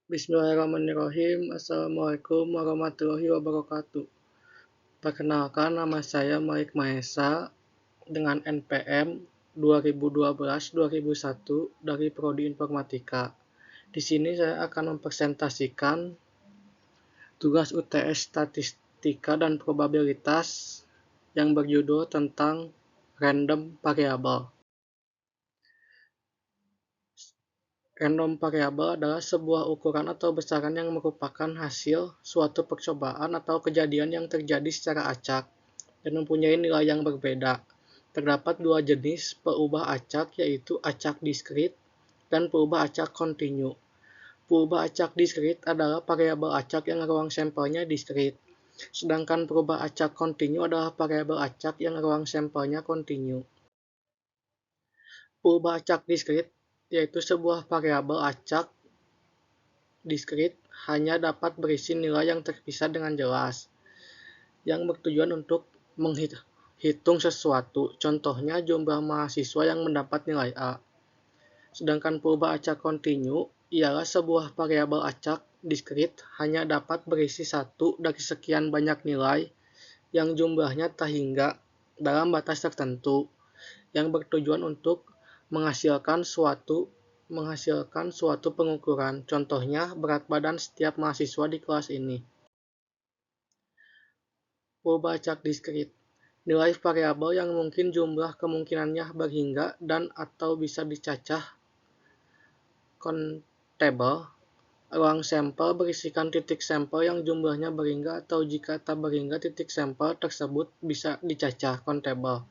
Bismillahirrahmanirrahim. Assalamualaikum warahmatullahi wabarakatuh. Perkenalkan, nama saya Malik Mahesa dengan NPM 2012-2001 dari Prodi Informatika. Di sini saya akan mempresentasikan tugas UTS Statistika dan Probabilitas yang berjudul tentang Random Variable. Random variable adalah sebuah ukuran atau besaran yang merupakan hasil suatu percobaan atau kejadian yang terjadi secara acak dan mempunyai nilai yang berbeda. Terdapat dua jenis peubah acak, yaitu acak diskrit dan peubah acak kontinu. Peubah acak diskrit adalah variabel acak yang ruang sampelnya diskrit, sedangkan peubah acak kontinu adalah variabel acak yang ruang sampelnya kontinu. Peubah acak diskrit yaitu sebuah variabel acak diskrit hanya dapat berisi nilai yang terpisah dengan jelas, yang bertujuan untuk menghitung sesuatu, contohnya jumlah mahasiswa yang mendapat nilai A. Sedangkan peubah acak kontinu ialah sebuah variabel acak diskrit hanya dapat berisi satu dari sekian banyak nilai yang jumlahnya tak hingga dalam batas tertentu, yang bertujuan untuk menghasilkan suatu pengukuran, contohnya berat badan setiap mahasiswa di kelas ini. Peubah acak diskrit, nilai variabel yang mungkin jumlah kemungkinannya berhingga dan atau bisa dicacah countable. Ruang sampel berisikan titik sampel yang jumlahnya berhingga atau jika tak berhingga titik sampel tersebut bisa dicacah countable.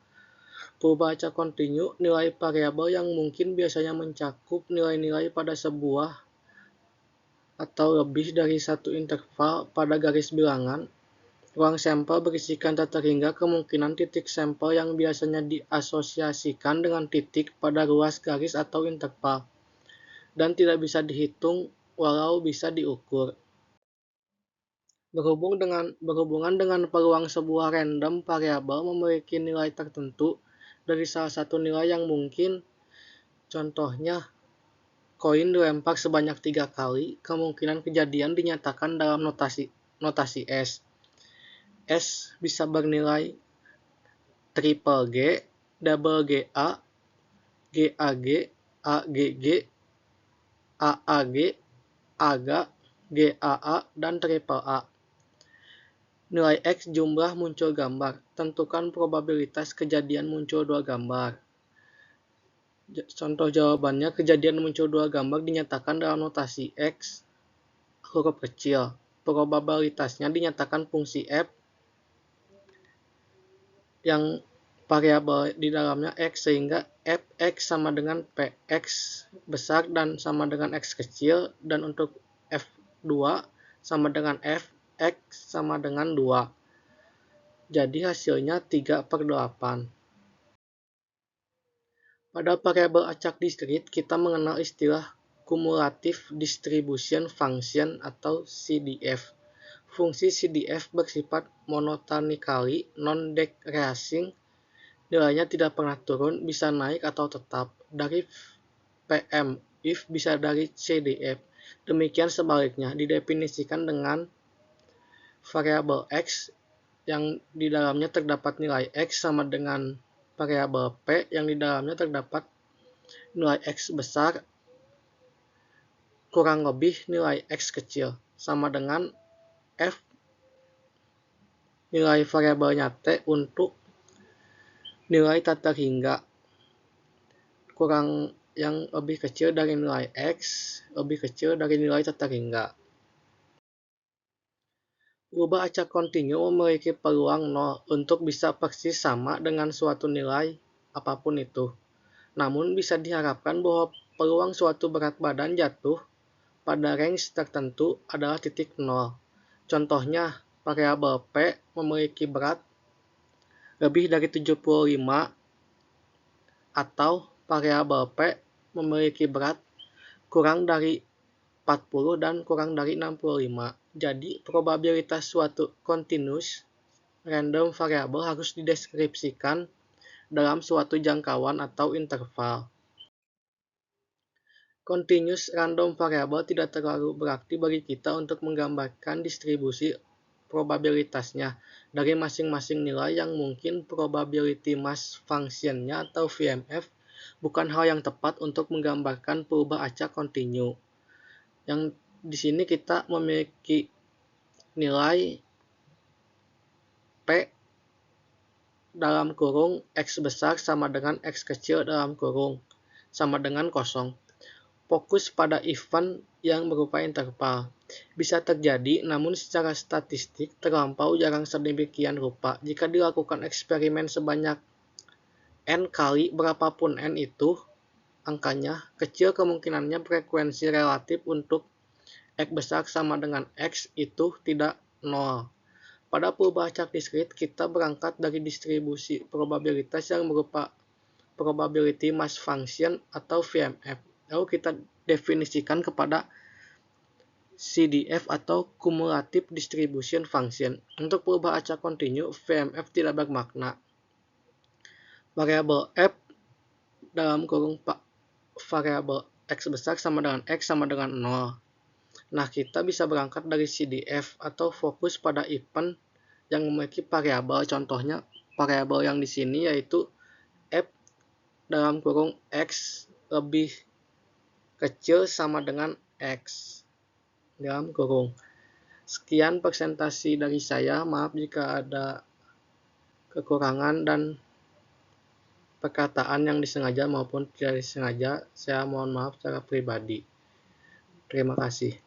Peubah acak kontinu, nilai variabel yang mungkin biasanya mencakup nilai-nilai pada sebuah atau lebih dari satu interval pada garis bilangan. Ruang sampel berisikan tak terhingga kemungkinan titik sampel yang biasanya diasosiasikan dengan titik pada ruas garis atau interval, dan tidak bisa dihitung walau bisa diukur. Berhubungan dengan peluang sebuah random variabel memiliki nilai tertentu dari salah satu nilai yang mungkin, contohnya koin dilempar sebanyak 3 kali, kemungkinan kejadian dinyatakan dalam notasi S. S bisa bernilai triple G, double GA, GAG, AGG, AAG, AGA, GAA, dan triple A. Nilai X jumlah muncul gambar. Tentukan probabilitas kejadian muncul dua gambar. Contoh jawabannya, kejadian muncul dua gambar dinyatakan dalam notasi X huruf kecil. Probabilitasnya dinyatakan fungsi F yang variabel di dalamnya X, sehingga Fx sama dengan Px besar dan sama dengan X kecil, dan untuk F2 sama dengan Fx sama dengan 2. Jadi hasilnya 3/8. Pada variabel acak diskrit, kita mengenal istilah Cumulative Distribution Function atau CDF. Fungsi CDF bersifat monotonically non-decreasing, nilainya tidak pernah turun, bisa naik atau tetap. Dari PM, if bisa dari CDF. Demikian sebaliknya, didefinisikan dengan variabel X yang di dalamnya terdapat nilai X sama dengan variabel P yang di dalamnya terdapat nilai X besar kurang lebih nilai X kecil, sama dengan F nilai variabelnya T untuk nilai tak terhingga kurang yang lebih kecil dari nilai X, lebih kecil dari nilai tak terhingga. Peubah acak kontinu memiliki peluang 0 untuk bisa persis sama dengan suatu nilai apapun itu. Namun bisa diharapkan bahwa peluang suatu berat badan jatuh pada range tertentu adalah titik 0. Contohnya, variabel P memiliki berat lebih dari 75 atau variabel P memiliki berat kurang dari 40 dan kurang dari 65. Jadi, probabilitas suatu continuous random variable harus dideskripsikan dalam suatu jangkauan atau interval. Continuous random variable tidak terlalu berarti bagi kita untuk menggambarkan distribusi probabilitasnya dari masing-masing nilai yang mungkin probability mass function-nya atau VMF bukan hal yang tepat untuk menggambarkan perubahan acak kontinu. Yang di sini kita memiliki nilai P dalam kurung X besar sama dengan X kecil dalam kurung sama dengan kosong. Fokus pada event yang berupa interval. Bisa terjadi, namun secara statistik terlampau jarang sedemikian rupa. Jika dilakukan eksperimen sebanyak N kali berapapun N itu, angkanya, kecil kemungkinannya frekuensi relatif untuk X besar sama dengan X itu tidak nol. Pada perubahan acak diskrit, kita berangkat dari distribusi probabilitas yang berupa probability mass function atau VMF. Lalu kita definisikan kepada CDF atau cumulative distribution function. Untuk perubahan acak kontinu, VMF tidak bermakna. Variabel F dalam kurung variabel X besar sama dengan X sama dengan 0. Nah, kita bisa berangkat dari CDF atau fokus pada event yang memiliki variabel. Contohnya, variabel yang di sini yaitu F dalam kurung X lebih kecil sama dengan X dalam kurung. Sekian presentasi dari saya. Maaf jika ada kekurangan dan perkataan yang disengaja maupun tidak disengaja. Saya mohon maaf secara pribadi. Terima kasih.